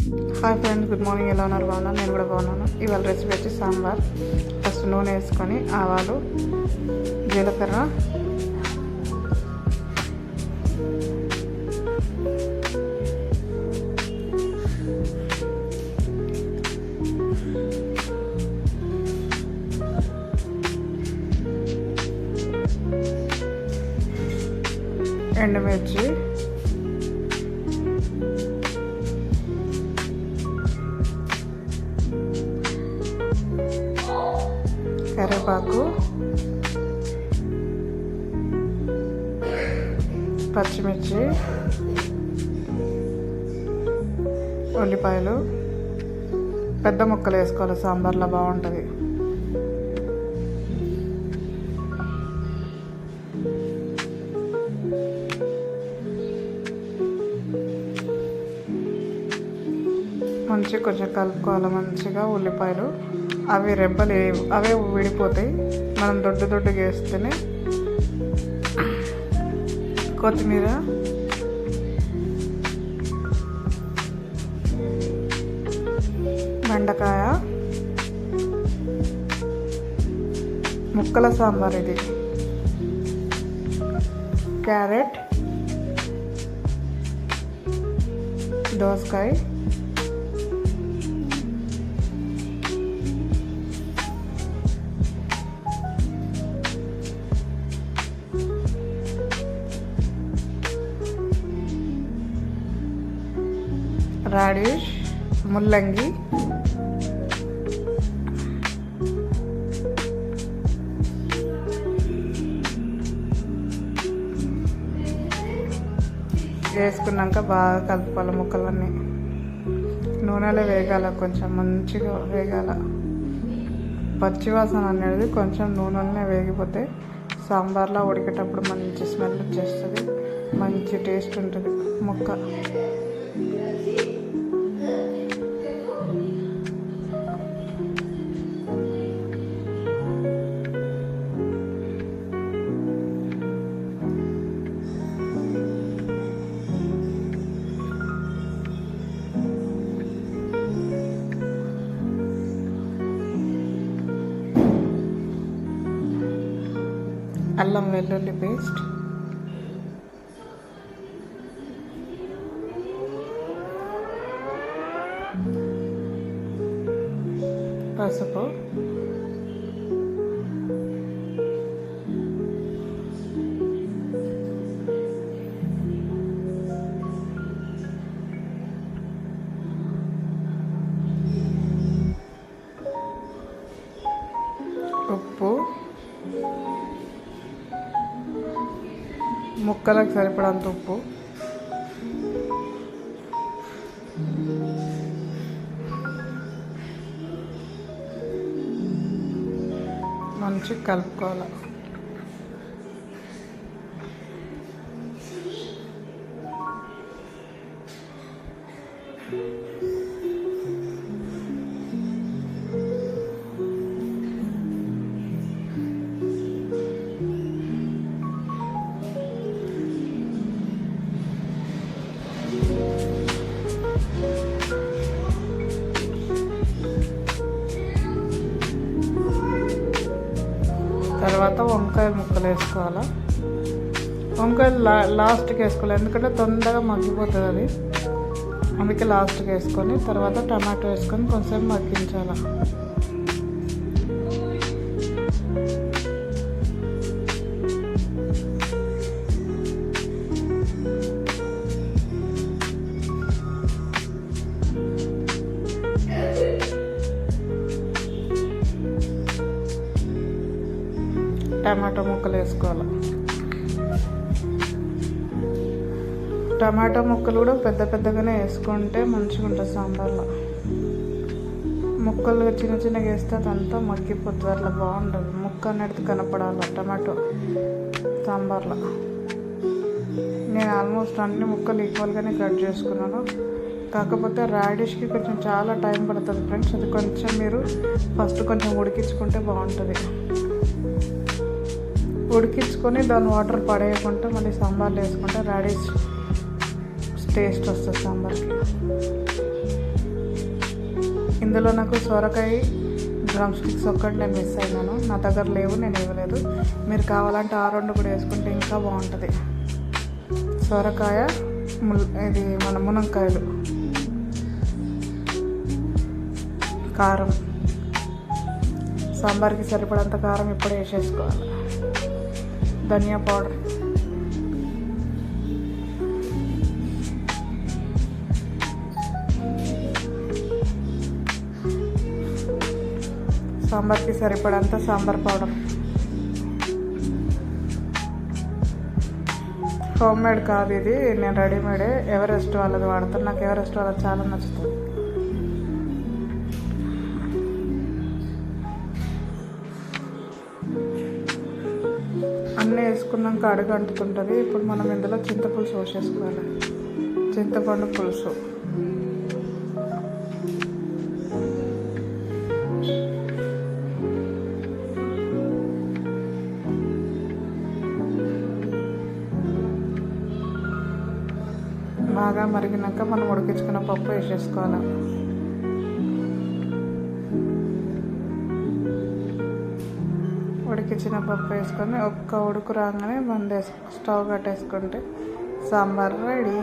Hi friends, good morning. ఎలా ఉన్నారు? బాగున్నాను. నేను కూడా బాగున్నాను. ఇవాళ రెసిపీ వచ్చి సాంబార్. ఫస్ట్ నూనె వేసుకొని ఆవాలు, జీలకర్ర, ఎండుమిర్చి, కరివేపాకు, పచ్చిమిర్చి, ఉల్లిపాయలు పెద్ద ముక్కలు వేసుకోవాలి. సాంబార్లో బాగుంటుంది. కొంచెం కలుపుకోవాలి మంచిగా. ఉల్లిపాయలు అవి రెబ్బలు అవే విడిపోతాయి. మనం దొడ్డుగా వేస్తేనే. కొత్తిమీర, బెండకాయ, ముక్కల సాంబార్ ఇది. క్యారెట్, దోసకాయ, రాడిష్, ముల్లంగి, వేసుకున్నాక బాగా కలుపుకోవాలి. ముక్కలన్నీ నూనెలో వేగాల, కొంచెం మంచిగా వేగాల. పచ్చివాసన అనేది కొంచెం నూనెలోనే వేగిపోతే సాంబార్లో ఉడికేటప్పుడు మంచి స్మెల్ వచ్చేస్తుంది. మంచి టేస్ట్ ఉంటుంది ముక్క. అల్లం వెల్లుల్లి పేస్ట్, పసుపు, ఉప్పు, ముక్కలకు సరిపడంత ఉప్పు, మంచిగా కలుపుకోవాలి. తర్వాత వంకాయ ముక్కలు వేసుకోవాలి. వంకాయలు లాస్ట్కి వేసుకోవాలి, ఎందుకంటే తొందరగా మగ్గిపోతుంది అది. అందుకే లాస్ట్కి వేసుకొని తర్వాత టమాటో వేసుకొని కొంచెం మగ్గించాలి. టమాటో ముక్కలు వేసుకోవాలి. టమాటో ముక్కలు కూడా పెద్దగానే వేసుకుంటే మంచిగా ఉంటుంది సాంబార్లో. ముక్కలు చిన్నగా వేస్తే అదంతా మగ్గిపోతుంది, అట్లా బాగుంటుంది. ముక్క అనేది కనపడాలి టమాటో సాంబార్లో. నేను ఆల్మోస్ట్ అన్ని ముక్కలు ఈక్వల్గానే కట్ చేసుకున్నాను. కాకపోతే రాడిష్కి కొంచెం చాలా టైం పడుతుంది ఫ్రెండ్స్. అది కొంచెం మీరు ఫస్ట్ కొంచెం ఉడికించుకుంటే బాగుంటుంది. ఉడికించుకొని దాని వాటర్ పడేయకుండా మళ్ళీ సాంబార్లో వేసుకుంటే రాడిష్ టేస్ట్ వస్తుంది సాంబార్కి. ఇందులో నాకు సొరకాయ డ్రమ్ స్టిక్స్ ఒక్కటి నేను మిస్ అయినాను, నా దగ్గర లేవు, నేను ఇవ్వలేదు. మీరు కావాలంటే ఆ రెండు కూడా వేసుకుంటే ఇంకా బాగుంటుంది. సొరకాయ ఇది మన మునక్కాయలు, కారం, సాంబార్కి సరిపడంత కారం ఇప్పుడే వేసేసుకోవాలి. ధనియా పౌడర్, సాంబార్కి సరిపడంత సాంబార్ పౌడర్. హోమ్ మేడ్ కాదు ఇది, నేను రెడీమేడే, ఎవరెస్ట్ వాళ్ళది వాడతాను. నాకు ఎవరెస్ట్ వాళ్ళది చాలా నచ్చుతుంది. అన్నీ వేసుకున్నాక అడుగు అంటుకుంటుంది. ఇప్పుడు మనం ఇందులో చింతపులుసు పోసేసుకోవాలి. చింతపండు పులుసు, బాగా మరిగినాక మనం ఉడికించుకున్న పప్పు వేసేసుకోవాలి. ఉడికించిన పప్పు వేసుకొని ఒక్క ఉడుకు రాగానే స్టవ్ కట్టేసుకుంటే సాంబార్ రెడీ.